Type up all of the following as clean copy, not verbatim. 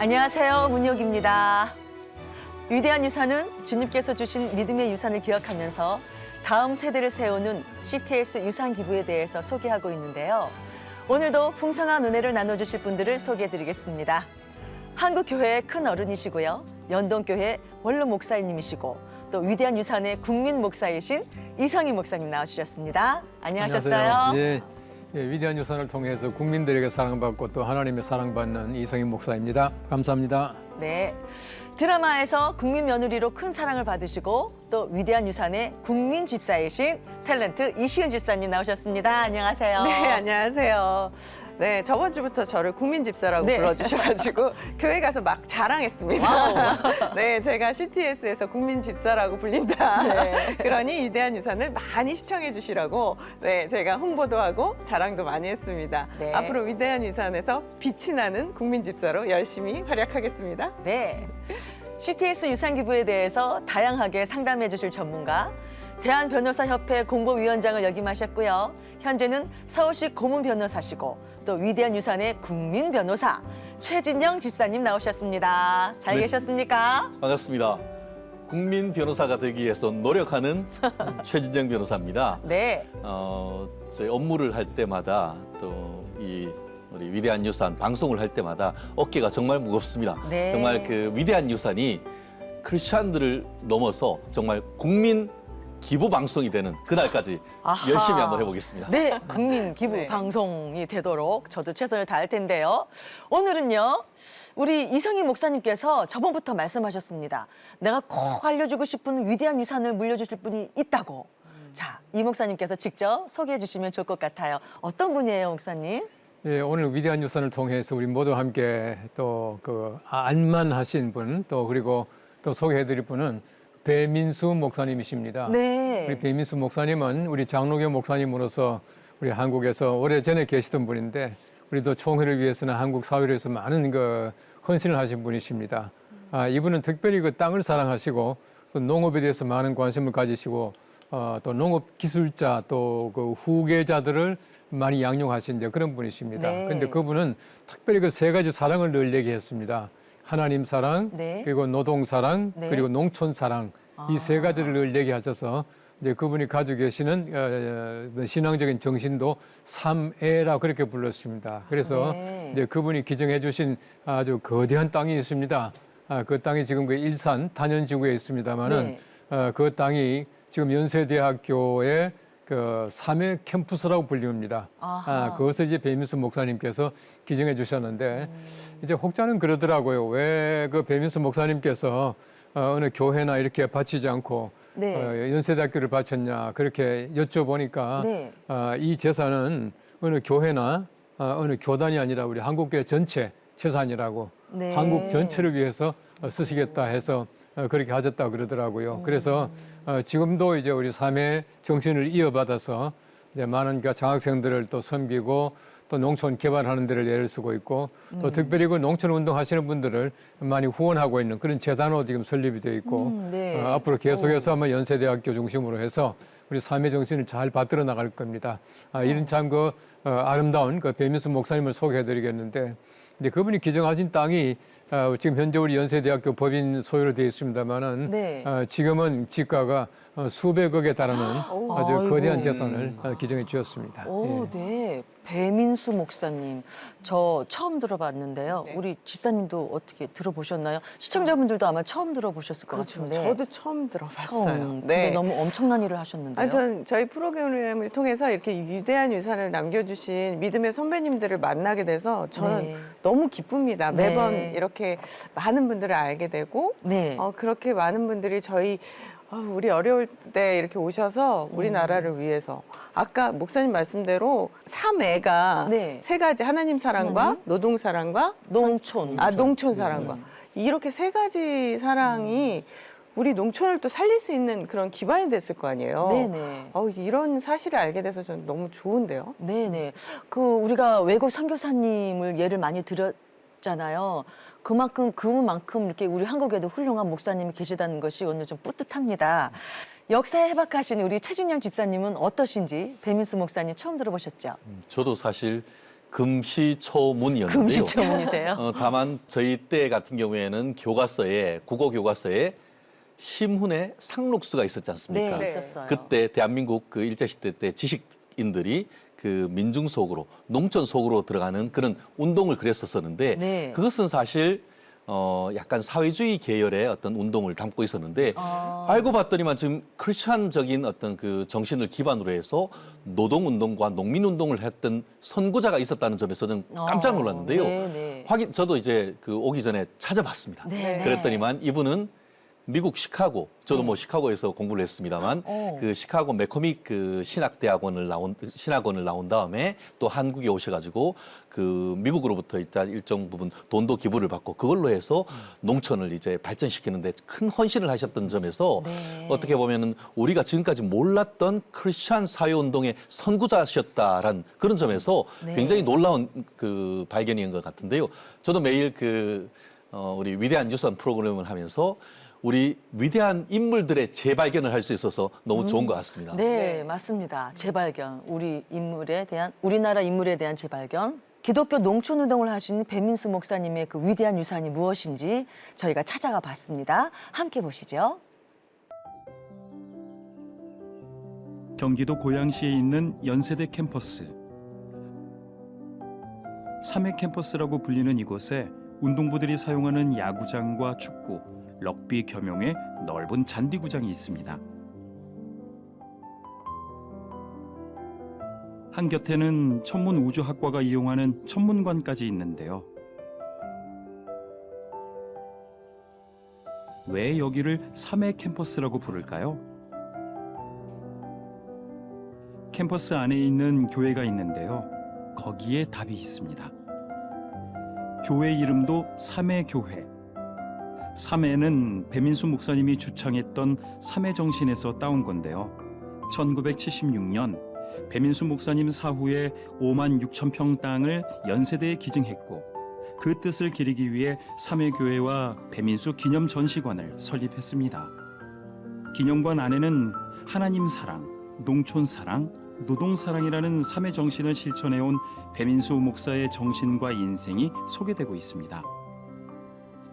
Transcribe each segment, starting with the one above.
안녕하세요, 문혁입니다. 위대한 유산은 주님께서 주신 믿음의 유산을 기억하면서 다음 세대를 세우는 CTS 유산 기부에 대해서 소개하고 있는데요. 오늘도 풍성한 은혜를 나눠주실 분들을 소개해드리겠습니다. 한국교회의 큰 어른이시고요. 연동교회 원로 목사님이시고 또 위대한 유산의 국민 목사이신 이성희 목사님 나와주셨습니다. 안녕하셨어요? 안녕하세요. 예, 위대한 유산을 통해서 국민들에게 사랑받고 또 하나님의 사랑받는 이성희 목사입니다. 감사합니다. 네. 드라마에서 국민 며느리로 큰 사랑을 받으시고 또 위대한 유산의 국민 집사이신 탤런트 이시은 집사님 나오셨습니다. 안녕하세요. 네, 안녕하세요. 네, 저번 주부터 저를 국민 집사라고 네. 불러주셔가지고 교회 가서 막 자랑했습니다. 네, 제가 CTS에서 국민 집사라고 불린다. 네. 그러니 위대한 유산을 많이 시청해 주시라고 네, 제가 홍보도 하고 자랑도 많이 했습니다. 네. 앞으로 위대한 유산에서 빛이 나는 국민 집사로 열심히 활약하겠습니다. 네. CTS 유산 기부에 대해서 다양하게 상담해 주실 전문가, 대한변호사협회 공보위원장을 역임하셨고요. 현재는 서울시 고문 변호사시고 또 위대한 유산의 국민 변호사 최진영 집사님 나오셨습니다. 잘 네. 계셨습니까? 반갑습니다. 국민 변호사가 되기 위해서 노력하는 최진정 변호사입니다. 네. 저희 업무를 할 때마다 또 우리 위대한 유산 방송을 할 때마다 어깨가 정말 무겁습니다. 네. 정말 그 위대한 유산이 크리스찬들을 넘어서 정말 국민 기부 방송이 되는 그날까지 아하. 열심히 한번 해보겠습니다. 네, 국민 기부 네. 방송이 되도록 저도 최선을 다할 텐데요. 오늘은요, 우리 이성희 목사님께서 저번부터 말씀하셨습니다. 내가 꼭 알려주고 싶은 위대한 유산을 물려주실 분이 있다고. 자, 이 목사님께서 직접 소개해 주시면 좋을 것 같아요. 어떤 분이에요, 목사님? 예, 오늘 위대한 유산을 통해서 우리 모두 함께 또 그 안만하신 분, 또 그리고 또 소개해드릴 분은 배민수 목사님이십니다. 네. 우리 배민수 목사님은 우리 장로교 목사님으로서 우리 한국에서 오래전에 계시던 분인데 우리도 총회를 위해서는 한국 사회를 위해서 많은 그 헌신을 하신 분이십니다. 이분은 특별히 그 땅을 사랑하시고 또 농업에 대해서 많은 관심을 가지시고 또 농업 기술자 또 그 후계자들을 많이 양용하신 이제 그런 분이십니다. 네. 그런데 그분은 특별히 그 세 가지 사랑을 늘 얘기했습니다. 하나님 사랑, 네. 그리고 노동 사랑, 네. 그리고 농촌 사랑 이 세 가지를 늘 얘기하셔서 이제 그분이 가지고 계시는 신앙적인 정신도 삼애라 그렇게 불렀습니다. 그래서 네. 이제 그분이 기증해 주신 아주 거대한 땅이 있습니다. 그 땅이 지금 그 일산 단연지구에 있습니다만은 네. 그 땅이 지금 연세대학교의 그 삼회 캠퍼스라고 불립니다. 아하. 그것을 이제 배민수 목사님께서 기증해 주셨는데 이제 혹자는 그러더라고요. 왜 그 배민수 목사님께서 어느 교회나 이렇게 바치지 않고 네. 연세대학교를 바쳤냐 그렇게 여쭤보니까 네. 이 재산은 어느 교회나 어느 교단이 아니라 우리 한국교회 전체 재산이라고 네. 한국 전체를 위해서 쓰시겠다 해서 그렇게 하셨다고 그러더라고요. 그래서 지금도 이제 우리 삶의 정신을 이어받아서 이제 많은 그 장학생들을 또 섬기고 또 농촌 개발하는 데를 예를 쓰고 있고 또 특별히 그 농촌 운동 하시는 분들을 많이 후원하고 있는 그런 재단으로 지금 설립이 되어 있고 네. 앞으로 계속해서 아마 연세대학교 중심으로 해서 우리 삶의 정신을 잘 받들어 나갈 겁니다. 이런 참 그 아름다운 그 배민수 목사님을 소개해 드리겠는데 근데 그분이 기증하신 땅이 지금 현재 우리 연세대학교 법인 소유로 되어 있습니다만은 네. 지금은 지가가 수백억에 달하는 아주 아이고. 거대한 재산을 기증해 주셨습니다. 오, 예. 네. 배민수 목사님, 저 처음 들어봤는데요. 네. 우리 집사님도 어떻게 들어보셨나요? 시청자분들도 아마 처음 들어보셨을 것 그렇죠. 같은데. 저도 처음 들어봤어요. 처음. 근데 너무 엄청난 일을 하셨는데요. 전 저희 프로그램을 통해서 이렇게 위대한 유산을 남겨주신 믿음의 선배님들을 만나게 돼서 저는 네. 너무 기쁩니다. 네. 매번 이렇게 많은 분들을 알게 되고 네. 그렇게 많은 분들이 우리 어려울 때 이렇게 오셔서 우리나라를 위해서 아까 목사님 말씀대로 삼애가 네. 세 가지 하나님 사랑과 노동 사랑과 농촌. 농촌 사랑과 이렇게 세 가지 사랑이 우리 농촌을 또 살릴 수 있는 그런 기반이 됐을 거 아니에요. 네네. 이런 사실을 알게 돼서 저는 너무 좋은데요. 네네. 우리가 외국 선교사님을 예를 많이 들었잖아요. 그만큼 이렇게 우리 한국에도 훌륭한 목사님이 계시다는 것이 오늘 좀 뿌듯합니다. 역사에 해박하신 우리 최진영 집사님은 어떠신지 배민수 목사님 처음 들어보셨죠? 저도 사실 금시초문이었는데요. 금시초문이세요? 다만 저희 때 같은 경우에는 교과서에 국어 교과서에 신훈의 상록수가 있었지 않습니까? 네, 있었어요. 그때 대한민국 그 일제시대 때 지식인들이 그 민중 속으로 농촌 속으로 들어가는 그런 운동을 그랬었었는데 네. 그것은 사실 약간 사회주의 계열의 어떤 운동을 담고 있었는데 아. 알고 봤더니만 지금 크리스천적인 어떤 그 정신을 기반으로 해서 노동운동과 농민운동을 했던 선구자가 있었다는 점에서 는 깜짝 놀랐는데요. 네. 저도 이제 그 오기 전에 찾아봤습니다. 네, 네. 그랬더니만 이분은 미국 시카고, 저도 뭐 시카고에서 공부를 했습니다만 그 시카고 매코믹 그 신학원을 나온 다음에 또 한국에 오셔가지고 그 미국으로부터 일정 부분 돈도 기부를 받고 그걸로 해서 농촌을 이제 발전시키는데 큰 헌신을 하셨던 점에서 네. 어떻게 보면은 우리가 지금까지 몰랐던 크리스천 사회운동의 선구자셨다란 그런 점에서 네. 굉장히 놀라운 그 발견인 것 같은데요. 저도 매일 우리 위대한 유산 프로그램을 하면서 우리 위대한 인물들의 재발견을 할 수 있어서 너무 좋은 것 같습니다. 네, 맞습니다. 재발견, 우리나라 인물에 대한 재발견. 기독교 농촌운동을 하신 배민수 목사님의 그 위대한 유산이 무엇인지 저희가 찾아가 봤습니다. 함께 보시죠. 경기도 고양시에 있는 연세대 캠퍼스. 삼회 캠퍼스라고 불리는 이곳에 운동부들이 사용하는 야구장과 축구, 럭비 겸용의 넓은 잔디구장이 있습니다. 한곁에는 천문우주학과가 이용하는 천문관까지 있는데요. 왜 여기를 삼회 캠퍼스라고 부를까요? 캠퍼스 안에 있는 교회가 있는데요. 거기에 답이 있습니다. 교회 이름도 삼회교회. 삼회는 배민수 목사님이 주창했던 삼회정신에서 따온 건데요. 1976년 배민수 목사님 사후에 5만 6천 평 땅을 연세대에 기증했고 그 뜻을 기리기 위해 삼회교회와 배민수 기념전시관을 설립했습니다. 기념관 안에는 하나님 사랑, 농촌 사랑, 노동 사랑이라는 삼회 정신을 실천해온 배민수 목사의 정신과 인생이 소개되고 있습니다.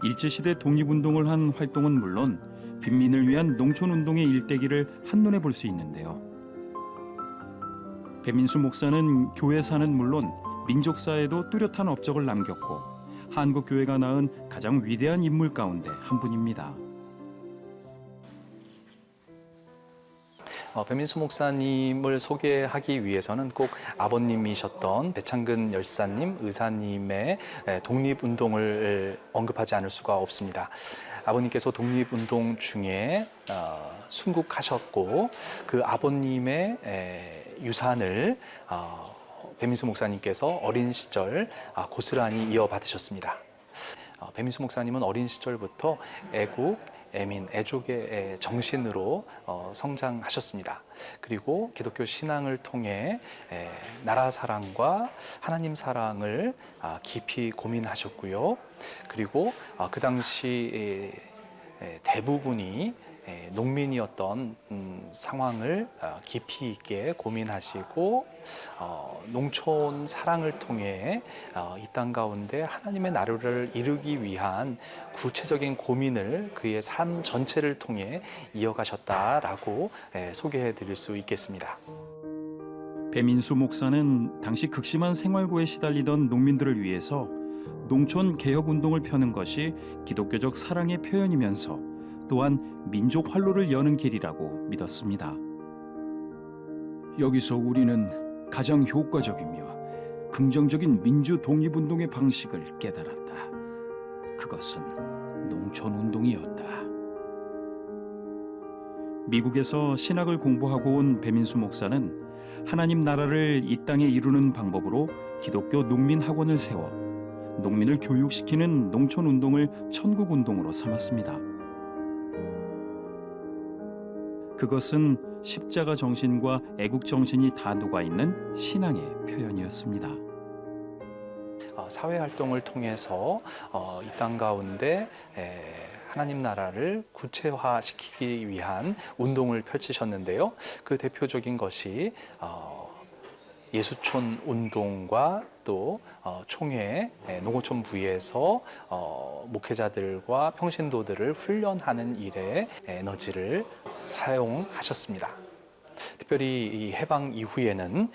일제시대 독립운동을 한 활동은 물론 빈민을 위한 농촌운동의 일대기를 한눈에 볼 수 있는데요. 배민수 목사는 교회사는 물론 민족사에도 뚜렷한 업적을 남겼고 한국교회가 낳은 가장 위대한 인물 가운데 한 분입니다. 배민수 목사님을 소개하기 위해서는 꼭 아버님이셨던 배창근 열사님, 의사님의 독립운동을 언급하지 않을 수가 없습니다. 아버님께서 독립운동 중에 순국하셨고 그 아버님의 유산을 배민수 목사님께서 어린 시절 고스란히 이어받으셨습니다. 배민수 목사님은 어린 시절부터 애국, 애민, 애족의 정신으로 성장하셨습니다. 그리고 기독교 신앙을 통해 나라 사랑과 하나님 사랑을 깊이 고민하셨고요. 그리고 그 당시 대부분이 농민이었던 상황을 깊이 있게 고민하시고 농촌 사랑을 통해 이 땅 가운데 하나님의 나라를 이루기 위한 구체적인 고민을 그의 삶 전체를 통해 이어가셨다라고 소개해 드릴 수 있겠습니다. 배민수 목사는 당시 극심한 생활고에 시달리던 농민들을 위해서 농촌 개혁 운동을 펴는 것이 기독교적 사랑의 표현이면서 또한 민족 활로를 여는 길이라고 믿었습니다. 여기서 우리는 가장 효과적이며 긍정적인 민주 독립운동의 방식을 깨달았다. 그것은 농촌운동이었다. 미국에서 신학을 공부하고 온 배민수 목사는 하나님 나라를 이 땅에 이루는 방법으로 기독교 농민학원을 세워 농민을 교육시키는 농촌운동을 천국운동으로 삼았습니다. 그것은 십자가 정신과 애국 정신이 다 녹아있는 신앙의 표현이었습니다. 사회 활동을 통해서 이 땅 가운데 하나님 나라를 구체화시키기 위한 운동을 펼치셨는데요. 그 대표적인 것이 예수촌 운동과 또 총회, 농어촌 부에서 목회자들과 평신도들을 훈련하는 일에 에너지를 사용하셨습니다. 특별히 이 해방 이후에는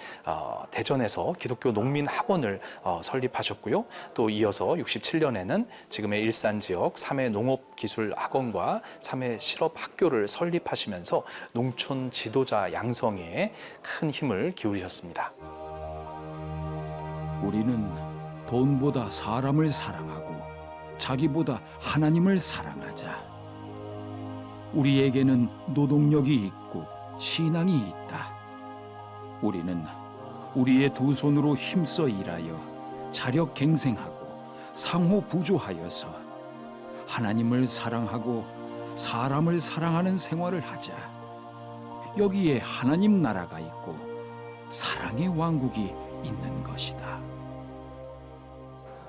대전에서 기독교 농민 학원을 설립하셨고요. 또 이어서 67년에는 지금의 일산 지역 3회 농업기술학원과 3회 실업학교를 설립하시면서 농촌 지도자 양성에 큰 힘을 기울이셨습니다. 우리는 돈보다 사람을 사랑하고 자기보다 하나님을 사랑하자. 우리에게는 노동력이 있고 신앙이 있다. 우리는 우리의 두 손으로 힘써 일하여 자력갱생하고 상호 부조하여서 하나님을 사랑하고 사람을 사랑하는 생활을 하자. 여기에 하나님 나라가 있고 사랑의 왕국이 있는 것이다.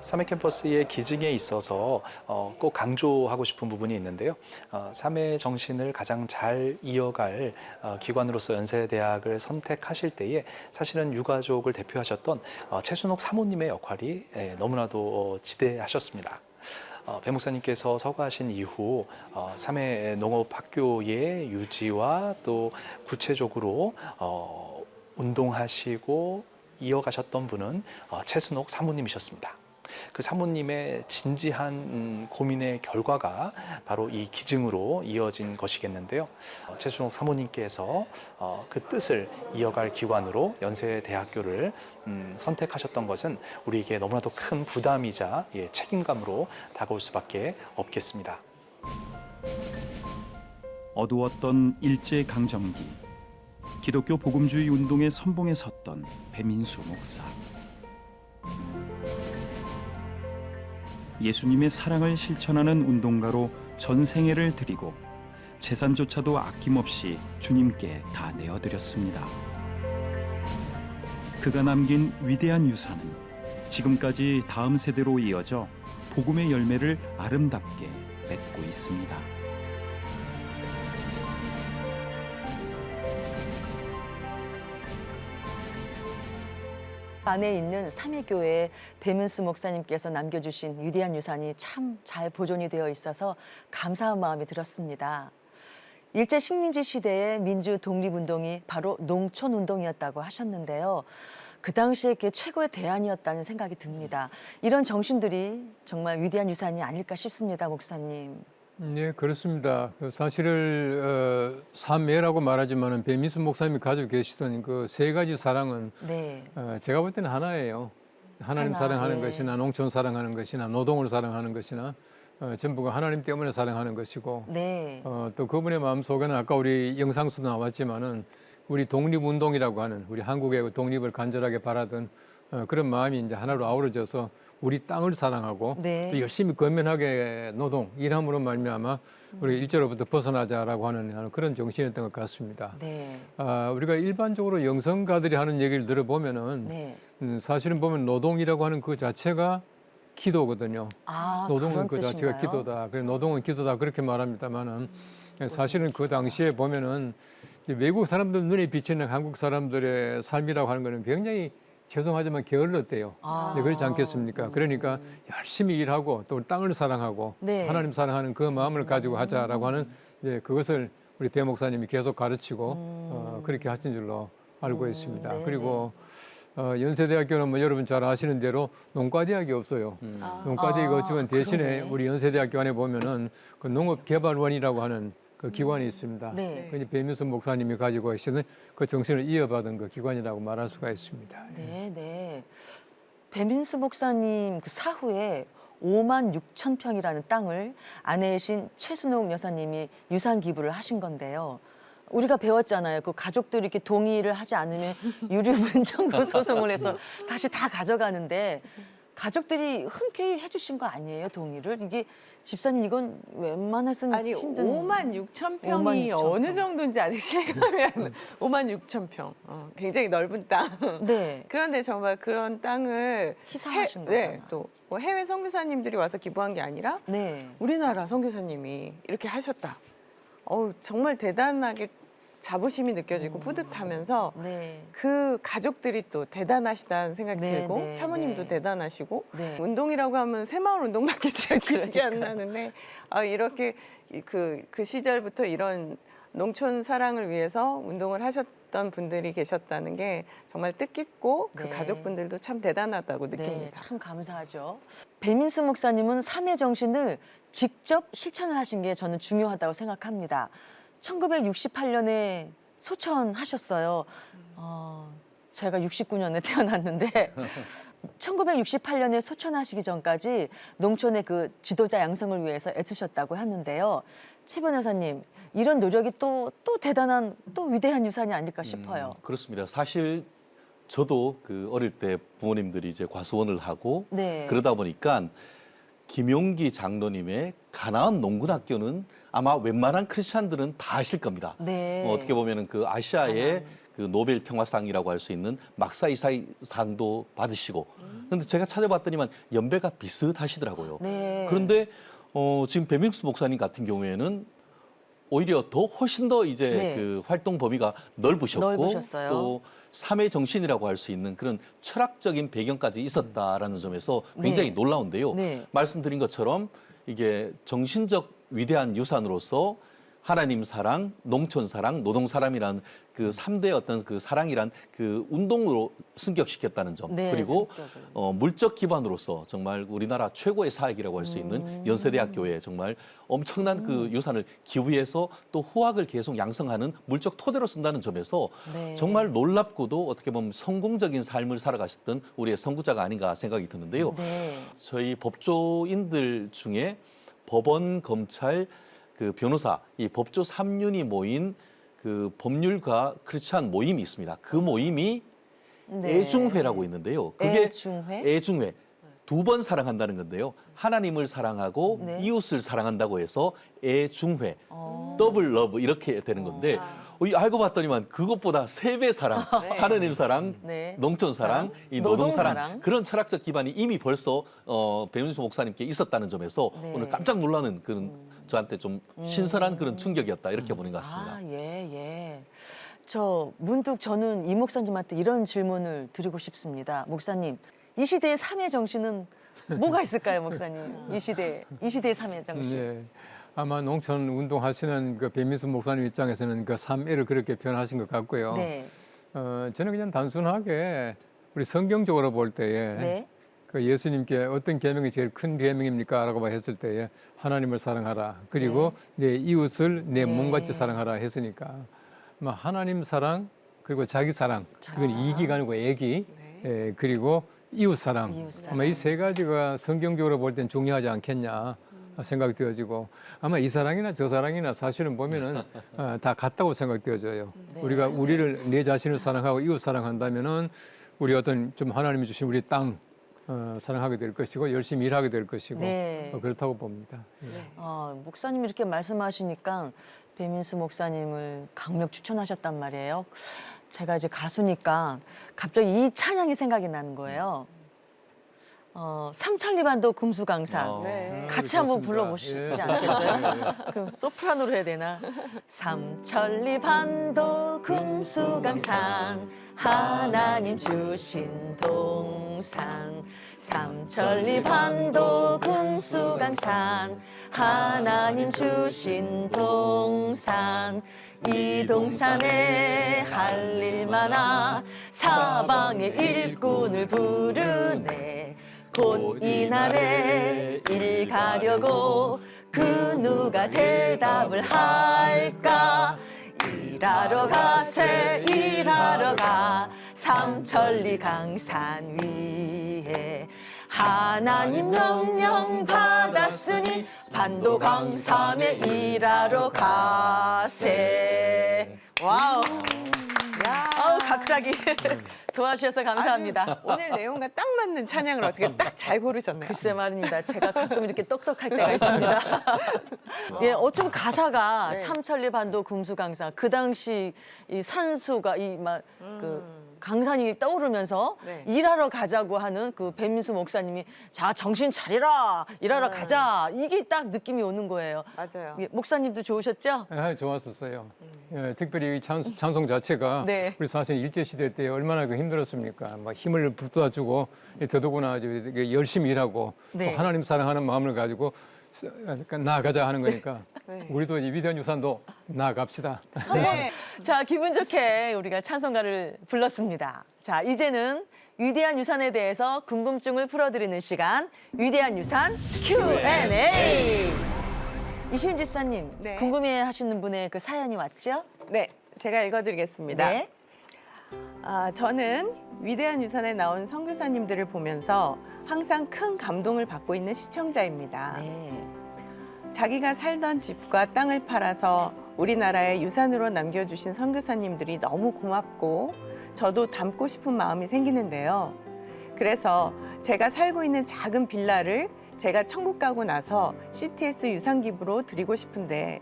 3회 캠퍼스의 기증에 있어서 꼭 강조하고 싶은 부분이 있는데요. 3회 정신을 가장 잘 이어갈 기관으로서 연세대학을 선택하실 때에 사실은 유가족을 대표하셨던 최순옥 사모님의 역할이 너무나도 지대하셨습니다. 배 목사님께서 서거하신 이후 3회 농업학교의 유지와 또 구체적으로 운동하시고 이어가셨던 분은 최순옥 사모님이셨습니다. 그 사모님의 진지한 고민의 결과가 바로 이 기증으로 이어진 것이겠는데요. 최순옥 사모님께서 그 뜻을 이어갈 기관으로 연세대학교를 선택하셨던 것은 우리에게 너무나도 큰 부담이자 책임감으로 다가올 수밖에 없겠습니다. 어두웠던 일제강점기 기독교 복음주의 운동의 선봉에 섰던 배민수 목사. 예수님의 사랑을 실천하는 운동가로 전 생애를 드리고 재산조차도 아낌없이 주님께 다 내어드렸습니다. 그가 남긴 위대한 유산은 지금까지 다음 세대로 이어져 복음의 열매를 아름답게 맺고 있습니다. 안에 있는 삼위교회 배민수 목사님께서 남겨주신 위대한 유산이 참 잘 보존이 되어 있어서 감사한 마음이 들었습니다. 일제 식민지 시대의 민주 독립운동이 바로 농촌운동이었다고 하셨는데요. 그 당시에 그 최고의 대안이었다는 생각이 듭니다. 이런 정신들이 정말 위대한 유산이 아닐까 싶습니다, 목사님. 네, 그렇습니다. 사실을 삼매라고 말하지만은 배민수 목사님이 가지고 계시던 그 세 가지 사랑은 네. 제가 볼 때는 하나예요. 하나님 하나, 사랑하는 네. 것이나 농촌 사랑하는 것이나 노동을 사랑하는 것이나 전부가 하나님 때문에 사랑하는 것이고 네. 또 그분의 마음 속에는 아까 우리 영상수도 나왔지만은 우리 독립운동이라고 하는 우리 한국의 독립을 간절하게 바라던 그런 마음이 이제 하나로 아우러져서 우리 땅을 사랑하고 네. 또 열심히 건면하게 노동, 일함으로 말미암아 우리 일제로부터 벗어나자라고 하는 그런 정신이었던 것 같습니다. 네. 우리가 일반적으로 영성가들이 하는 얘기를 들어보면은 네. 사실은 보면 노동이라고 하는 그 자체가 기도거든요. 아, 노동은 그런 그 자체가 뜻인가요? 기도다. 그래 노동은 기도다 그렇게 말합니다만은 사실은 그 당시에 보면은 이제 외국 사람들 눈에 비치는 한국 사람들의 삶이라고 하는 거는 굉장히 죄송하지만 게을렀대요. 아. 네, 그렇지 않겠습니까? 그러니까 열심히 일하고 또 땅을 사랑하고 네. 하나님 사랑하는 그 마음을 가지고 하자라고 하는 이제 그것을 우리 배 목사님이 계속 가르치고 그렇게 하신 줄로 알고 있습니다. 네, 그리고 연세대학교는 뭐 여러분 잘 아시는 대로 농과대학이 없어요. 농과대학이 없지만 대신에 그러네. 우리 연세대학교 안에 보면은 그 농업개발원이라고 하는 그 기관이 있습니다. 네. 그 배민수 목사님이 가지고 계시는 그 정신을 이어받은 그 기관이라고 말할 수가 있습니다. 네, 네. 배민수 목사님 그 사후에 5만 6천 평이라는 땅을 아내이신 최순옥 여사님이 유산 기부를 하신 건데요. 우리가 배웠잖아요. 그 가족들이 이렇게 동의를 하지 않으면 유류분정거 소송을 해서 다시 다 가져가는데 가족들이 흔쾌히 해주신 거 아니에요, 동의를? 이게 집사님 이건 웬만해서는 아니 힘든 5만 6천 평이 56,000 어느 평. 정도인지 아직 실감이 안 나. 5만 6천 평. 굉장히 넓은 땅. 네, 그런데 정말 그런 땅을 희생하신 네, 거잖아요. 또 뭐 해외 선교사님들이 와서 기부한 게 아니라 네. 우리나라 선교사님이 이렇게 하셨다. 정말 대단하게 자부심이 느껴지고 뿌듯하면서 네. 그 가족들이 또 대단하시다는 생각이 네, 들고 네, 사모님도 네. 대단하시고 네. 운동이라고 하면 새마을 운동밖에 잘 기억이 안 그러니까. 나는데 이렇게 그 시절부터 이런 농촌 사랑을 위해서 운동을 하셨던 분들이 계셨다는 게 정말 뜻깊고 그 네. 가족분들도 참 대단하다고 네, 느낍니다. 참 감사하죠. 배민수 목사님은 삼해 정신을 직접 실천을 하신 게 저는 중요하다고 생각합니다. 1968년에 소천하셨어요. 제가 69년에 태어났는데 1968년에 소천하시기 전까지 농촌의 그 지도자 양성을 위해서 애쓰셨다고 하는데요. 최 변호사님, 이런 노력이 또 대단한 또 위대한 유산이 아닐까 싶어요. 그렇습니다. 사실 저도 그 어릴 때 부모님들이 이제 과수원을 하고 네. 그러다 보니까 김용기 장로님의 가나안 농군학교는 아마 웬만한 크리스찬들은 다 아실 겁니다. 네. 어떻게 보면은 그 아시아의 가나안. 그 노벨 평화상이라고 할 수 있는 막사이사이 상도 받으시고, 그런데 제가 찾아봤더니만 연배가 비슷하시더라고요. 네. 그런데 지금 배민수 목사님 같은 경우에는 오히려 훨씬 더 이제 네. 그 활동 범위가 넓으셨고 넓으셨어요. 또 삼해 정신이라고 할 수 있는 그런 철학적인 배경까지 있었다라는 점에서 굉장히 네. 놀라운데요. 네. 말씀드린 것처럼 이게 정신적 위대한 유산으로서 하나님 사랑, 농촌 사랑, 노동 사랑이란 그 삼대 어떤 그 사랑이란 그 운동으로 승격시켰다는 점. 네, 그리고 성격을. 물적 기반으로서 정말 우리나라 최고의 사역이라고 할 수 있는 연세대학교에 정말 엄청난 그 유산을 기부해서 또 후학을 계속 양성하는 물적 토대로 쓴다는 점에서 네. 정말 놀랍고도 어떻게 보면 성공적인 삶을 살아가셨던 우리의 선구자가 아닌가 생각이 드는데요. 네. 저희 법조인들 중에 법원, 검찰, 그 변호사, 이 법조 3윤이 모인 그 법률가 크리스찬 모임이 있습니다. 그 모임이 네. 애중회라고 있는데요. 그게 애중회? 애중회. 두 번 사랑한다는 건데요. 하나님을 사랑하고 네. 이웃을 사랑한다고 해서 애중회, 어. 더블 러브 이렇게 되는 건데 알고 봤더니만 그것보다 3배 사랑, 네. 하나님 사랑, 네. 농촌 사랑, 이 노동 노동 사랑, 사랑. 그런 철학적 기반이 이미 벌써 배민수 목사님께 있었다는 점에서 네. 오늘 깜짝 놀라는 그런 저한테 좀 신선한 그런 충격이었다 이렇게 보는 것 같습니다. 아, 예, 예. 문득 저는 이 목사님한테 이런 질문을 드리고 싶습니다. 목사님, 이 시대의 삼해 정신은 뭐가 있을까요, 목사님? 이 시대의 삼해 정신. 네. 아마 농촌 운동하시는 그 배민수 목사님 입장에서는 그 삶애를 그렇게 표현하신 것 같고요. 네. 저는 그냥 단순하게 우리 성경적으로 볼 때에 네. 그 예수님께 어떤 계명이 제일 큰 계명입니까? 라고 했을 때에 하나님을 사랑하라. 그리고 내 이웃을 내 네. 몸같이 사랑하라 했으니까 하나님 사랑 그리고 자기 사랑 이건 이기가 아니고 애기 예, 그리고 이웃 사랑 이웃 사랑. 아마 이 세 가지가 성경적으로 볼 땐 중요하지 않겠냐 생각이 되어지고 아마 이 사랑이나 저 사랑이나 사실은 보면은 다 같다고 생각되어져요. 네. 우리가 우리를 내 자신을 사랑하고 이웃 사랑한다면은 우리 어떤 좀 하나님이 주신 우리 땅 사랑하게 될 것이고 열심히 일하게 될 것이고 네. 그렇다고 봅니다. 예. 목사님이 이렇게 말씀하시니까 배민수 목사님을 강력 추천하셨단 말이에요. 제가 이제 가수니까 갑자기 이 찬양이 생각이 나는 거예요. 삼천리반도 금수강산. 네. 같이 한번 좋습니다. 불러보시지 예. 않겠어요? 예, 예. 그럼 소프라노로 해야 되나? 삼천리반도 금수강산 하나님 주신 동산 삼천리반도 금수강산 하나님 주신 동산 이 동산에 할 일 많아 사방의 일꾼을 부르네 곧 이날에 일 가려고 그 누가 대답을 할까 일하러 가세 일하러 가 삼천리 강산 위에 하나님 명령 받았으니 반도 강산에 일하러 가세 와우 갑자기 도와주셔서 감사합니다. 오늘 내용과 딱 맞는 찬양을 어떻게 딱 잘 고르셨네요. 글쎄 말입니다. 제가 가끔 이렇게 똑똑할 때가 있습니다. 예, 어쩜 가사가 네. 삼천리 반도 금수강산 그 당시 이 산수가 그 강산이 떠오르면서 네. 일하러 가자고 하는 그 배민수 목사님이 자 정신 차리라 일하러 가자 이게 딱 느낌이 오는 거예요. 맞아요. 예, 목사님도 좋으셨죠? 좋았었어요. 예, 특별히 이 찬송 자체가 네. 우리 사실 일제시대 때 얼마나 그 힘들었습니까? 막 힘을 북돋아주고 더더구나 이제 열심히 일하고 네. 또 하나님 사랑하는 마음을 가지고 그러니까 나아가자 하는 거니까 네. 우리도 이 위대한 유산도 나아갑시다. 네. 자 기분 좋게 우리가 찬송가를 불렀습니다. 자 이제는 위대한 유산에 대해서 궁금증을 풀어드리는 시간 위대한 유산 Q&A. 이시은 집사님 네. 궁금해하시는 분의 그 사연이 왔죠? 네, 제가 읽어드리겠습니다. 네. 저는 위대한 유산에 나온 선교사님들을 보면서 항상 큰 감동을 받고 있는 시청자입니다. 네. 자기가 살던 집과 땅을 팔아서 우리나라의 유산으로 남겨주신 선교사님들이 너무 고맙고 저도 닮고 싶은 마음이 생기는데요. 그래서 제가 살고 있는 작은 빌라를 제가 천국 가고 나서 CTS 유산기부로 드리고 싶은데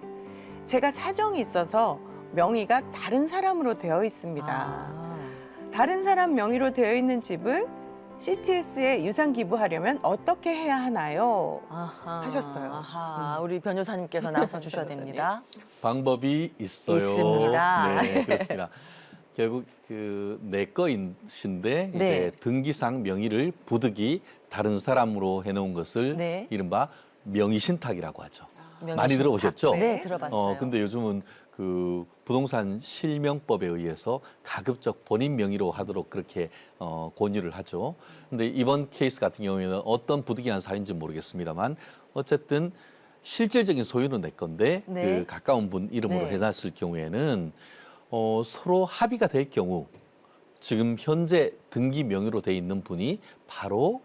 제가 사정이 있어서 명의가 다른 사람으로 되어 있습니다. 아. 다른 사람 명의로 되어 있는 집을 CTS에 유산 기부하려면 어떻게 해야 하나요? 아하, 하셨어요. 아하, 우리 변호사님께서 나서 주셔야 됩니다. 방법이 있어요. 있습니다. 네, 그렇습니다. 결국 그 내 거인신데 네. 이제 등기상 명의를 부득이 다른 사람으로 해놓은 것을 네. 이른바 명의신탁이라고 하죠. 명의 많이 신탁. 들어보셨죠? 네, 들어봤어요. 근데 요즘은 그 부동산 실명법에 의해서 가급적 본인 명의로 하도록 그렇게 권유를 하죠. 근데 이번 케이스 같은 경우에는 어떤 부득이한 사유인지 모르겠습니다만 어쨌든 실질적인 소유는 내 건데 네. 그 가까운 분 이름으로 네. 해놨을 경우에는 서로 합의가 될 경우 지금 현재 등기 명의로 돼 있는 분이 바로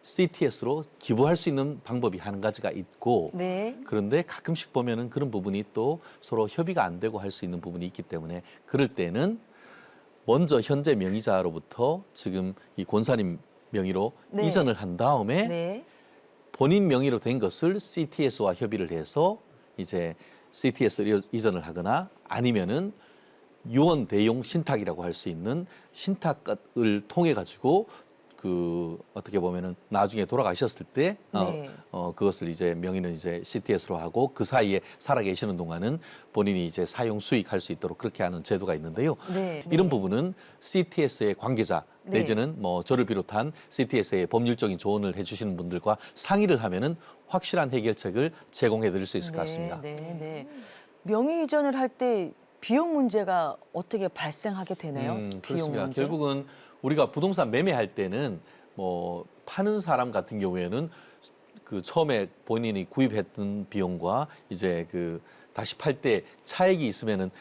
CTS로 기부할 수 있는 방법이 한 가지가 있고 네. 그런데 가끔씩 보면은 그런 부분이 또 서로 협의가 안 되고 할 수 있는 부분이 있기 때문에 그럴 때는 먼저 현재 명의자로부터 지금 이 권사님 명의로 네. 이전을 한 다음에 네. 본인 명의로 된 것을 CTS와 협의를 해서 이제 CTS로 이전을 하거나 아니면은 유언 대용 신탁이라고 할 수 있는 신탁을 통해 가지고 그 어떻게 보면은 나중에 돌아가셨을 때 네. 그것을 이제 명의는 이제 CTS로 하고 그 사이에 살아 계시는 동안은 본인이 이제 사용 수익할 수 있도록 그렇게 하는 제도가 있는데요. 네. 이런 부분은 CTS의 관계자 네. 내지는 뭐 저를 비롯한 CTS의 법률적인 조언을 해주시는 분들과 상의를 하면은 확실한 해결책을 제공해 드릴 수 있을 것 같습니다. 네, 네. 명의 이전을 할 때 비용 문제가 어떻게 발생하게 되나요? 비용 그렇습니다. 문제. 결국은 우리가 부동산 매매할 때는 뭐 파는 사람 같은 경우에는 그 처음에 본인이 구입했던 비용과 이제 그 다시 팔 때 차액이 있으면은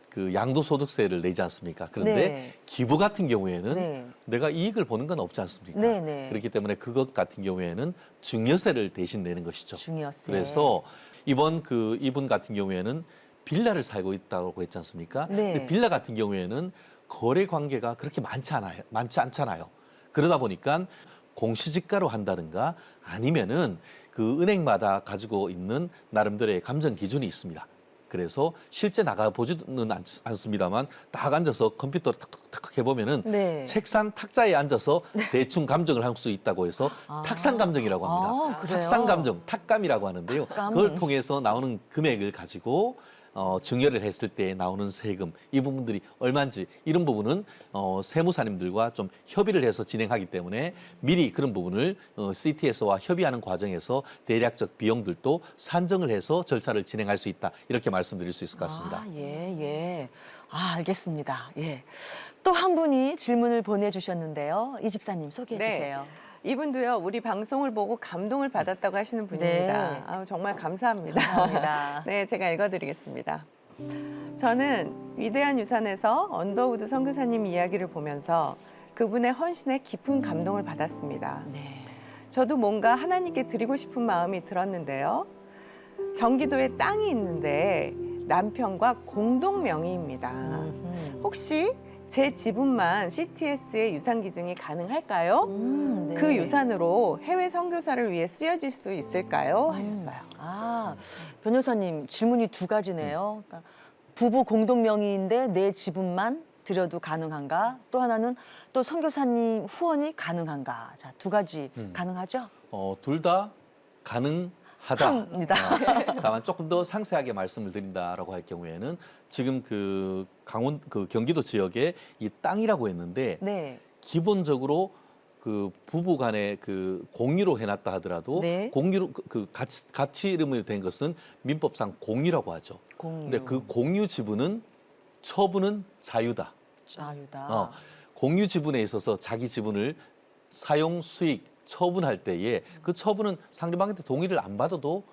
그 양도소득세를 내지 않습니까? 그런데 네. 기부 같은 경우에는 네. 내가 이익을 보는 건 없지 않습니까? 네, 네. 그렇기 때문에 그것 같은 경우에는 증여세를 대신 내는 것이죠. 증여세. 그래서 이번 그 이분 같은 경우에는 빌라를 살고 있다고 했지 않습니까? 네. 근데 빌라 같은 경우에는 거래 관계가 그렇게 많지 않잖아요. 그러다 보니까 공시지가로 한다든가 아니면은 그 은행마다 가지고 있는 나름대로의 감정 기준이 있습니다. 그래서 실제 나가 보지는 않습니다만 딱 앉아서 컴퓨터를 탁탁탁 해보면은 네. 책상 탁자에 앉아서 대충 감정을 할 수 있다고 해서 탁상 감정이라고 합니다. 아, 그래요? 탁상 감정, 탁감이라고 하는데요. 탁감. 그걸 통해서 나오는 금액을 가지고 증여를 했을 때 나오는 세금 이 부분들이 얼마인지 이런 부분은 세무사님들과 좀 협의를 해서 진행하기 때문에 미리 그런 부분을 CTS와 협의하는 과정에서 대략적 비용들도 산정을 해서 절차를 진행할 수 있다 이렇게 말씀드릴 수 있을 것 같습니다. 아, 예, 예. 아, 알겠습니다. 예. 또 한 분이 질문을 보내주셨는데요. 이 집사님 소개해 네. 주세요. 이분도요, 우리 방송을 보고 감동을 받았다고 하시는 분입니다. 네. 아우, 정말 감사합니다. 감사합니다. 네, 제가 읽어드리겠습니다. 저는 위대한 유산에서 언더우드 선교사님 이야기를 보면서 그분의 헌신에 깊은 감동을 받았습니다. 네. 저도 뭔가 하나님께 드리고 싶은 마음이 들었는데요. 경기도에 땅이 있는데 남편과 공동 명의입니다. 혹시 제 지분만 CTS의 유산 기증이 가능할까요? 네. 그 유산으로 해외 선교사를 위해 쓰여질 수 있을까요? 하셨어요. 아, 변호사님 질문이 두 가지네요. 그러니까 부부 공동 명의인데 내 지분만 드려도 가능한가? 또 하나는 또 선교사님 후원이 가능한가? 자, 두 가지 가능하죠? 둘 다 가능하다. 합니다. 다만 조금 더 상세하게 말씀을 드린다라고 할 경우에는 지금 그 경기도 지역에 이 땅이라고 했는데 네. 기본적으로 그 부부 간에 그 공유로 해놨다 하더라도 네. 공유로 같이 이름을 된 것은 민법상 공유라고 하죠. 공유. 근데 그 공유 지분은 처분은 자유다. 자유다. 공유 지분에 있어서 자기 지분을 사용 수익 처분할 때에 그 처분은 상대방한테 동의를 안 받아도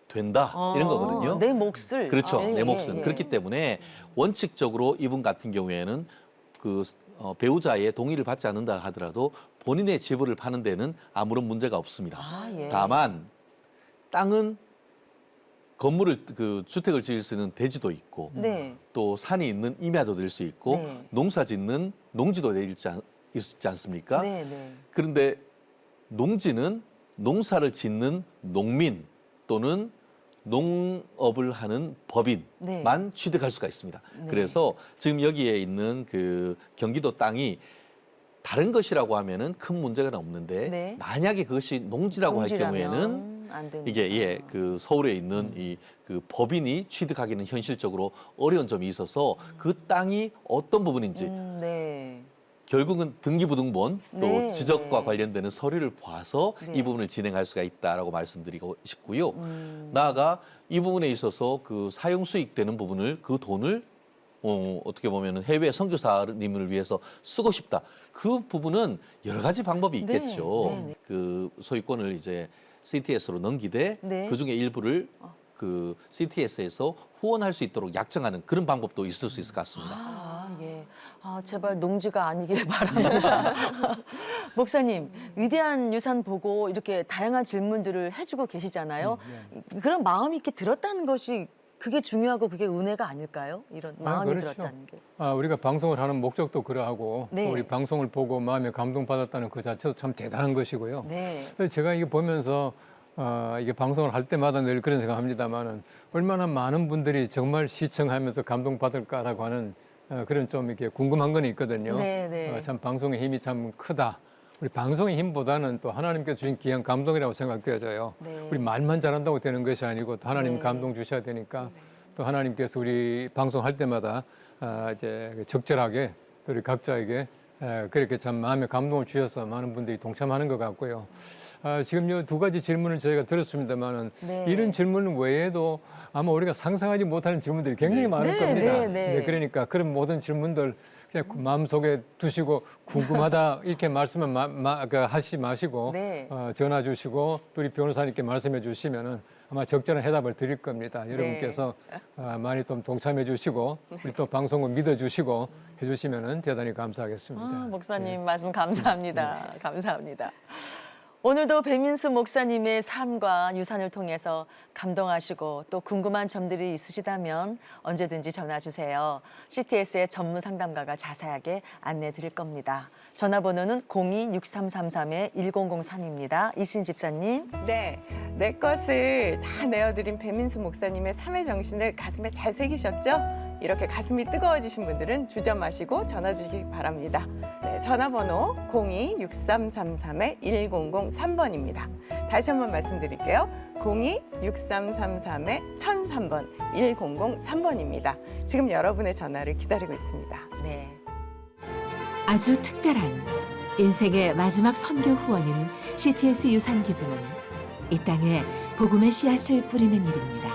된다 이런 거거든요. 내 몫을. 그렇죠. 예, 내 예, 몫은. 예. 그렇기 때문에 원칙적으로 이분 같은 경우에는 그 배우자의 동의를 받지 않는다 하더라도 본인의 지분을 파는 데는 아무런 문제가 없습니다. 아, 예. 다만 땅은 건물을 그 주택을 지을 수 있는 대지도 있고 네. 또 산이 있는 임야도 될 수 있고 네. 농사 짓는 농지도 있지 않습니까? 네, 네. 그런데 농지는 농사를 짓는 농민 또는 농업을 하는 법인만 네. 취득할 수가 있습니다. 네. 그래서 지금 여기에 있는 그 경기도 땅이 다른 것이라고 하면은 큰 문제가 없는데 네. 만약에 그것이 농지라고 할 경우에는 안 되는 이게 그 서울에 있는 이 그 법인이 취득하기는 현실적으로 어려운 점이 있어서 그 땅이 어떤 부분인지 네. 결국은 등기부등본 또 네, 지적과 네. 관련되는 서류를 봐서 네. 이 부분을 진행할 수가 있다라고 말씀드리고 싶고요. 음. 나아가 이 부분에 있어서 그 사용 수익되는 부분을 그 돈을 어떻게 보면은 해외 선교사님을 위해서 쓰고 싶다. 그 부분은 여러 가지 방법이 네, 있겠죠. 네, 네. 그 소유권을 이제 CTS로 넘기되 네. 그 중에 일부를 그 CTS에서 후원할 수 있도록 약정하는 그런 방법도 있을 수 있을 것 같습니다. 아, 예. 아, 제발 농지가 아니길 바랍니다. 목사님, 위대한 유산 보고 이렇게 다양한 질문들을 해주고 계시잖아요. 그런 마음이 이렇게 들었다는 것이 그게 중요하고 그게 은혜가 아닐까요? 이런 마음이 그렇죠. 들었다는 게. 우리가 방송을 하는 목적도 그러하고 네. 또 우리 방송을 보고 마음에 감동받았다는 그 자체도 참 대단한 것이고요. 네. 그래서 제가 이게 보면서 이게 방송을 할 때마다 늘 그런 생각합니다만은 얼마나 많은 분들이 정말 시청하면서 감동받을까라고 하는 그런 좀 이렇게 궁금한 건 있거든요. 네, 네. 참 방송의 힘이 참 크다. 우리 방송의 힘보다는 또 하나님께서 주신 귀한 감동이라고 생각되어져요. 네. 우리 말만 잘한다고 되는 것이 아니고 또 하나님 네. 감동 주셔야 되니까 또 하나님께서 우리 방송할 때마다 이제 적절하게 또 우리 각자에게 그렇게 참 마음에 감동을 주셔서 많은 분들이 동참하는 것 같고요. 지금 이 두 가지 질문을 저희가 들었습니다만은 네. 이런 질문 외에도 아마 우리가 상상하지 못하는 질문들이 굉장히 많을 네, 겁니다. 네, 네. 그러니까 그런 모든 질문들 그냥 마음속에 두시고 궁금하다 이렇게 말씀을 하시지 마시고 네. 전화 주시고 또 우리 변호사님께 말씀해 주시면은 아마 적절한 해답을 드릴 겁니다. 여러분께서 많이 좀 동참해 주시고 우리 또 방송을 믿어 주시고 해주시면은 대단히 감사하겠습니다. 목사님 말씀 감사합니다. 감사합니다. 오늘도 배민수 목사님의 삶과 유산을 통해서 감동하시고 또 궁금한 점들이 있으시다면 언제든지 전화 주세요. CTS의 전문 상담가가 자세하게 안내 드릴 겁니다. 전화번호는 02-6333-1003입니다. 이신 집사님. 네, 내 것을 다 내어드린 배민수 목사님의 삶의 정신을 가슴에 잘 새기셨죠? 이렇게 가슴이 뜨거워지신 분들은 주저 마시고 전화 주시기 바랍니다. 네, 전화번호 02-6333-1003번입니다. 다시 한번 말씀드릴게요. 02-6333-1003번, 1003번입니다. 지금 여러분의 전화를 기다리고 있습니다. 네. 아주 특별한 인생의 마지막 선교 후원인 CTS 유산기부는 이 땅에 복음의 씨앗을 뿌리는 일입니다.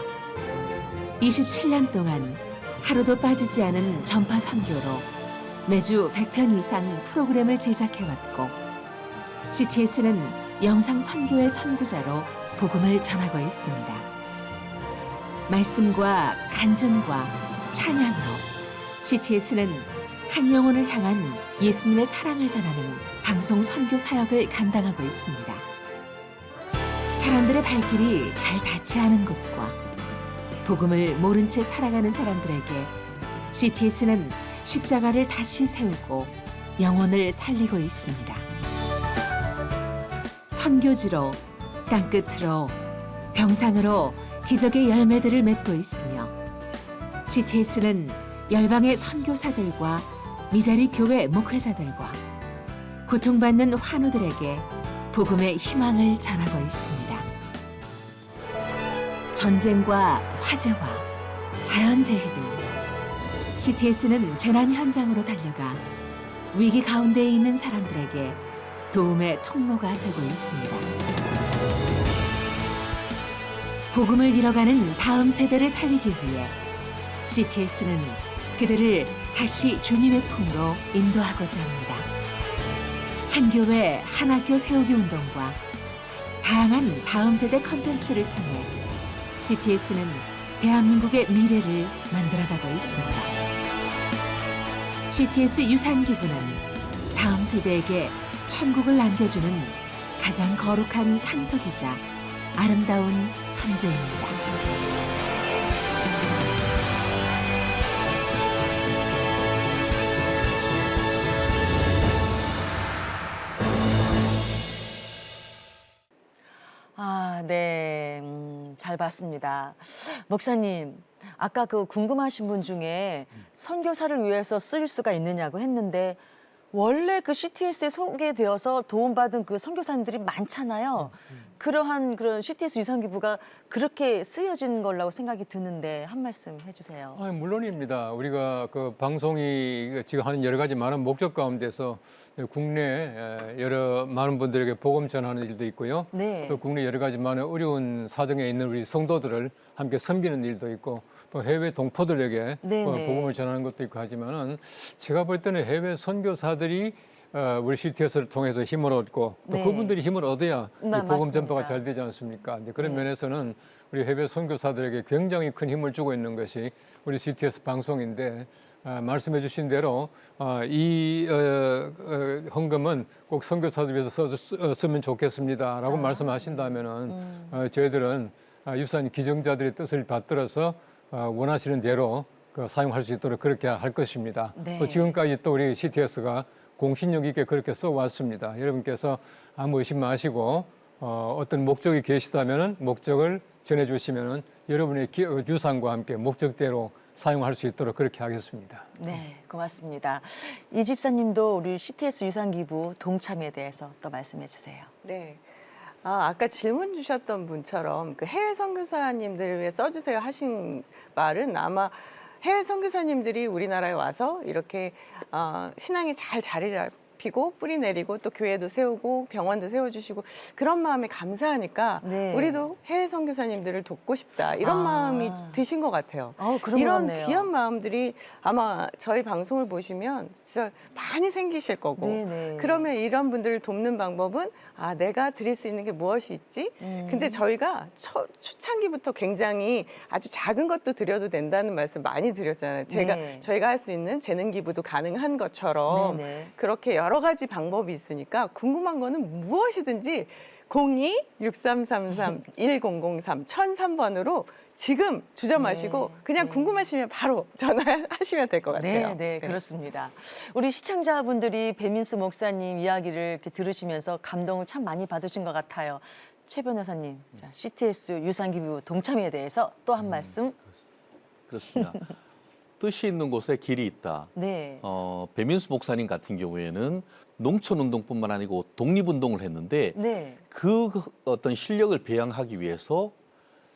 27년 동안 하루도 빠지지 않은 전파 선교로 매주 100편 이상 프로그램을 제작해왔고 CTS는 영상 선교의 선구자로 복음을 전하고 있습니다. 말씀과 간증과 찬양으로 CTS는 한 영혼을 향한 예수님의 사랑을 전하는 방송 선교 사역을 감당하고 있습니다. 사람들의 발길이 잘 닿지 않은 곳과 복음을 모른 채 살아가는 사람들에게 CTS는 십자가를 다시 세우고 영혼을 살리고 있습니다. 선교지로, 땅끝으로, 병상으로 기적의 열매들을 맺고 있으며 CTS는 열방의 선교사들과 미자리 교회 목회자들과 고통받는 환우들에게 복음의 희망을 전하고 있습니다. 전쟁과 화재와 자연재해 등 CTS는 재난 현장으로 달려가 위기 가운데 있는 사람들에게 도움의 통로가 되고 있습니다. 복음을 잃어가는 다음 세대를 살리기 위해 CTS는 그들을 다시 주님의 품으로 인도하고자 합니다. 한 교회 한 학교 세우기 운동과 다양한 다음 세대 컨텐츠를 통해 CTS는 대한민국의 미래를 만들어가고 있습니다. CTS 유산 기부는 다음 세대에게 천국을 남겨주는 가장 거룩한 상속이자 아름다운 선교입니다. 아, 네. 잘 봤습니다. 목사님, 아까 그 궁금하신 분 중에 선교사를 위해서 쓰일 수가 있느냐고 했는데 원래 그 CTS에 소개되어서 도움받은 그 선교사님들이 많잖아요. 그러한 그런 CTS 유산기부가 그렇게 쓰여진 걸라고 생각이 드는데 한 말씀 해주세요. 물론입니다. 우리가 그 방송이 지금 하는 여러 가지 많은 목적 가운데서 국내 여러 많은 분들에게 복음 전하는 일도 있고요. 네. 또 국내 여러 가지 많은 어려운 사정에 있는 우리 성도들을 함께 섬기는 일도 있고 또 해외 동포들에게 네네. 복음을 전하는 것도 있고 하지만은 제가 볼 때는 해외 선교사들이 우리 CTS를 통해서 힘을 얻고 또 네. 그분들이 힘을 얻어야 이 네, 복음 맞습니다. 전파가 잘 되지 않습니까? 이제 그런 네. 면에서는 우리 해외 선교사들에게 굉장히 큰 힘을 주고 있는 것이 우리 CTS 방송인데 말씀해 주신 대로 이 헌금은 꼭 선교사들 위해서 쓰면 좋겠습니다라고 말씀하신다면은 저희들은 유산 기증자들의 뜻을 받들어서 원하시는 대로 사용할 수 있도록 그렇게 할 것입니다. 네. 또 지금까지 또 우리 CTS가 공신력 있게 그렇게 써왔습니다. 여러분께서 아무 의심 마시고 어떤 목적이 계시다면은 목적을 전해주시면은 여러분의 유산과 함께 목적대로 사용할 수 있도록 그렇게 하겠습니다. 네, 고맙습니다. 이 집사님도 우리 CTS 유산기부 동참에 대해서 또 말씀해 주세요. 네. 아까 질문 주셨던 분처럼 그 해외 선교사님들을 위해 써주세요 하신 말은 아마 해외 선교사님들이 우리나라에 와서 이렇게 신앙이 잘 자리 잡히고 뿌리 내리고 또 교회도 세우고 병원도 세워주시고 그런 마음에 감사하니까 네. 우리도 해외 선교사님들을 돕고 싶다 이런 마음이 드신 것 같아요. 그런 이런 것 같네요. 귀한 마음들이 아마 저희 방송을 보시면 진짜 많이 생기실 거고 네네. 그러면 이런 분들을 돕는 방법은 내가 드릴 수 있는 게 무엇이 있지? 근데 저희가 초창기부터 굉장히 아주 작은 것도 드려도 된다는 말씀 많이 드렸잖아요. 네. 저희가 할 수 있는 재능 기부도 가능한 것처럼 네네. 그렇게 여러 가지 방법이 있으니까 궁금한 거는 무엇이든지 02-6333-1003 1003번으로 지금 주저 마시고 네. 그냥 네. 궁금하시면 바로 전화하시면 될 것 같아요. 네, 그렇습니다. 우리 시청자분들이 배민수 목사님 이야기를 이렇게 들으시면서 감동을 참 많이 받으신 것 같아요. 최 변호사님, 자, CTS 유산기부 동참에 대해서 또 한 말씀. 그렇습니다. 뜻이 있는 곳에 길이 있다. 네. 배민수 목사님 같은 경우에는 농촌운동뿐만 아니고 독립운동을 했는데 네. 그 어떤 실력을 배양하기 위해서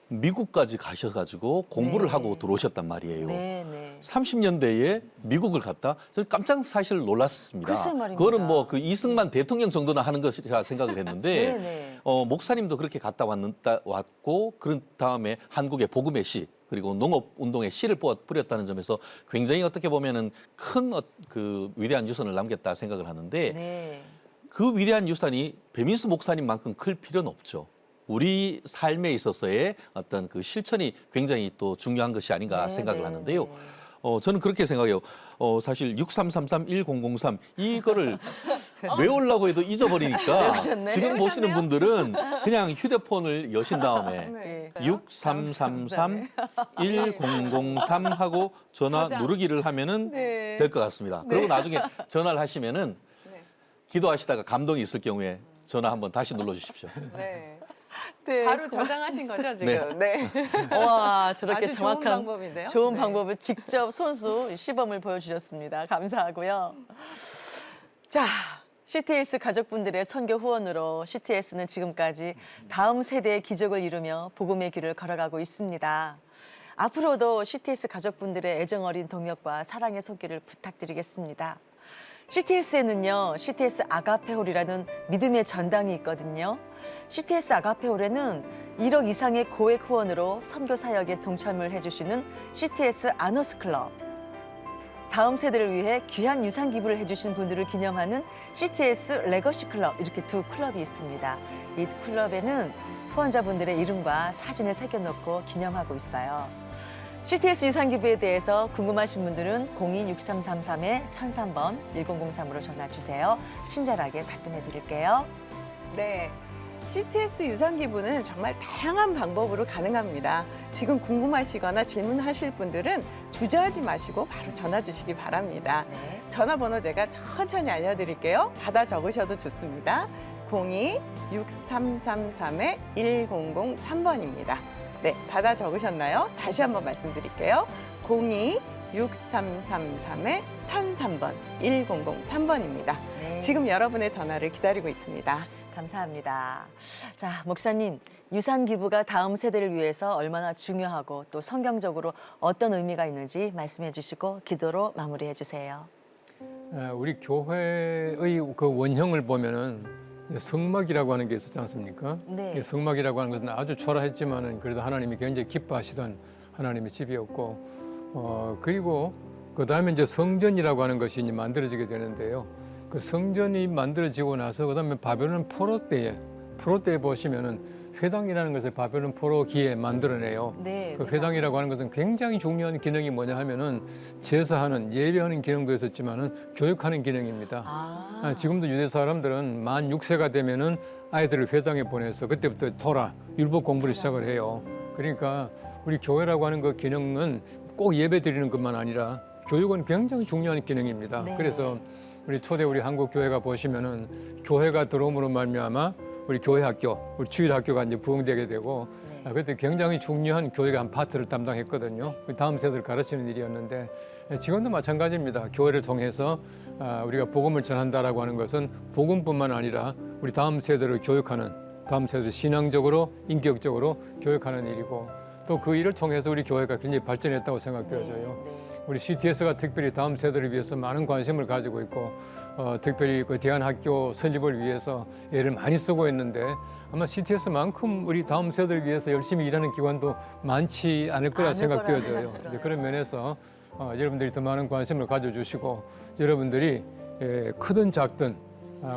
미국까지 가셔가지고 공부를 네. 하고 들어오셨단 말이에요. 네, 네. 30년대에 미국을 갔다 저는 깜짝 사실 놀랐습니다. 글쎄 말입니다. 그거는 뭐 그 이승만 대통령 정도나 하는 것이라 생각을 했는데 네, 네. 목사님도 그렇게 갔다 왔고 그런 다음에 한국의 복음의 시 그리고 농업 운동의 씨를 뿌렸다는 점에서 굉장히 어떻게 보면은 큰 그 위대한 유산을 남겼다 생각을 하는데 네. 그 위대한 유산이 배민수 목사님만큼 클 필요는 없죠. 우리 삶에 있어서의 어떤 그 실천이 굉장히 또 중요한 것이 아닌가 네, 생각을 네, 하는데요. 네. 저는 그렇게 생각해요. 사실 6333-1003 이거를 외우려고 해도 잊어버리니까 외우셨네. 지금 보시는 분들은 그냥 휴대폰을 여신 다음에 네. 6333-1003 하고 전화 누르기를 하면은 네. 될 것 같습니다. 그리고 나중에 전화를 하시면은 기도하시다가 감동이 있을 경우에 전화 한번 다시 눌러주십시오. 네. 네, 바로 저장하신 거죠 지금? 네. 와, 저렇게 아주 좋은 정확한 방법인데요. 좋은 네. 방법을 직접 손수 시범을 보여주셨습니다. 감사하고요. 자, CTS 가족분들의 선교 후원으로 CTS는 지금까지 다음 세대의 기적을 이루며 복음의 길을 걸어가고 있습니다. 앞으로도 CTS 가족분들의 애정 어린 동역과 사랑의 손길을 부탁드리겠습니다. CTS에는요, CTS 아가페홀이라는 믿음의 전당이 있거든요. CTS 아가페홀에는 1억 이상의 고액 후원으로 선교 사역에 동참을 해주시는 CTS 아너스 클럽, 다음 세대를 위해 귀한 유산 기부를 해주신 분들을 기념하는 CTS 레거시 클럽, 이렇게 두 클럽이 있습니다. 이 클럽에는 후원자분들의 이름과 사진을 새겨놓고 기념하고 있어요. CTS 유산 기부에 대해서 궁금하신 분들은 02-6333-1003번 1003으로 전화 주세요. 친절하게 답변해 드릴게요. 네. CTS 유산 기부는 정말 다양한 방법으로 가능합니다. 지금 궁금하시거나 질문하실 분들은 주저하지 마시고 바로 전화 주시기 바랍니다. 네. 전화번호 제가 천천히 알려드릴게요. 받아 적으셔도 좋습니다. 02-6333-1003번입니다. 네, 받아 적으셨나요? 다시 한번 말씀드릴게요. 02-6333-1003번 1003번입니다. 네. 지금 여러분의 전화를 기다리고 있습니다. 감사합니다. 자, 목사님, 유산 기부가 다음 세대를 위해서 얼마나 중요하고 또 성경적으로 어떤 의미가 있는지 말씀해 주시고 기도로 마무리해 주세요. 우리 교회의 그 원형을 보면은 성막이라고 하는 게 있었지 않습니까? 네. 이 성막이라고 하는 것은 아주 초라했지만은 그래도 하나님이 굉장히 기뻐하시던 하나님의 집이었고, 그리고 그 다음에 이제 성전이라고 하는 것이 이제 만들어지게 되는데요. 그 성전이 만들어지고 나서 그다음에 바벨론 포로 때에 보시면은 회당이라는 것을 바벨론 포로기에 만들어내요. 네. 그 회당이라고 하는 것은 굉장히 중요한 기능이 뭐냐 하면은 제사하는 예배하는 기능도 있었지만은 교육하는 기능입니다. 지금도 유대 사람들은 만 6세가 되면은 아이들을 회당에 보내서 그때부터 토라 율법 공부를 시작을 해요. 그러니까 우리 교회라고 하는 그 기능은 꼭 예배 드리는 것만 아니라 교육은 굉장히 중요한 기능입니다. 네. 그래서 우리 초대 우리 한국 교회가 보시면은 교회가 들어옴으로 말미암아 우리 교회 학교, 우리 주일 학교가 이제 부흥되게 되고, 네. 그때 굉장히 중요한 교회가 한 파트를 담당했거든요. 다음 세대를 가르치는 일이었는데 지금도 마찬가지입니다. 교회를 통해서 우리가 복음을 전한다라고 하는 것은 복음뿐만 아니라 우리 다음 세대를 교육하는, 다음 세대를 신앙적으로, 인격적으로 교육하는 일이고, 또 그 일을 통해서 우리 교회가 굉장히 발전했다고 생각되어져요. 네. 우리 CTS가 특별히 다음 세대를 위해서 많은 관심을 가지고 있고, 특별히 그 대안학교 설립을 위해서 애를 많이 쓰고 있는데 아마 CTS만큼 우리 다음 세대를 위해서 열심히 일하는 기관도 많지 않을 거라 생각되어져요. 이제 그런 면에서 여러분들이 더 많은 관심을 가져주시고 여러분들이 크든 작든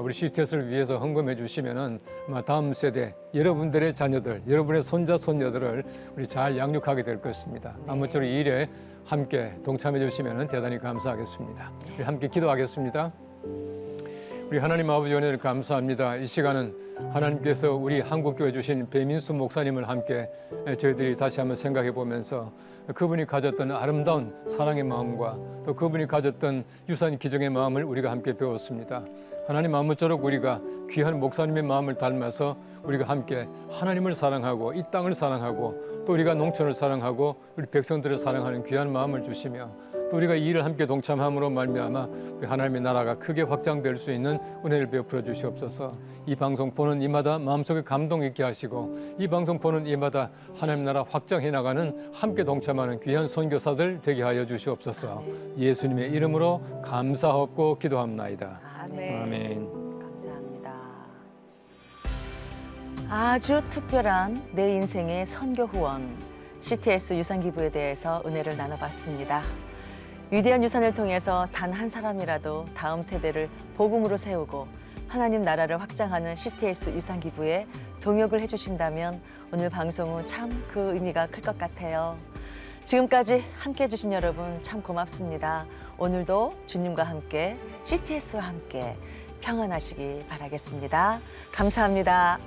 우리 CTS를 위해서 헌금해 주시면은 아마 다음 세대 여러분들의 자녀들, 여러분의 손자 손녀들을 우리 잘 양육하게 될 것입니다. 아무쪼록 이 일에 함께 동참해 주시면 대단히 감사하겠습니다. 우리 함께 기도하겠습니다. 우리 하나님 아버지 은혜를 감사합니다. 이 시간은 하나님께서 우리 한국교회 주신 배민수 목사님을 함께 저희들이 다시 한번 생각해 보면서 그분이 가졌던 아름다운 사랑의 마음과 또 그분이 가졌던 유산 기정의 마음을 우리가 함께 배웠습니다. 하나님 아무쪼록 우리가 귀한 목사님의 마음을 닮아서 우리가 함께 하나님을 사랑하고 이 땅을 사랑하고 또 우리가 농촌을 사랑하고 우리 백성들을 사랑하는 귀한 마음을 주시며 또 우리가 이 일을 함께 동참함으로 말미암아 우리 하나님의 나라가 크게 확장될 수 있는 은혜를 베풀어 주시옵소서. 이 방송 보는 이마다 마음속에 감동 있게 하시고 이 방송 보는 이마다 하나님 나라 확장해 나가는 함께 동참하는 귀한 선교사들 되게 하여 주시옵소서. 예수님의 이름으로 감사하옵고 기도합나이다. 아멘. 아멘. 감사합니다. 아주 특별한 내 인생의 선교 후원 CTS 유산 기부에 대해서 은혜를 나눠봤습니다. 위대한 유산을 통해서 단 한 사람이라도 다음 세대를 복음으로 세우고 하나님 나라를 확장하는 CTS 유산 기부에 동역을 해주신다면 오늘 방송은 참 그 의미가 클 것 같아요. 지금까지 함께해 주신 여러분 참 고맙습니다. 오늘도 주님과 함께 CTS와 함께 평안하시기 바라겠습니다. 감사합니다.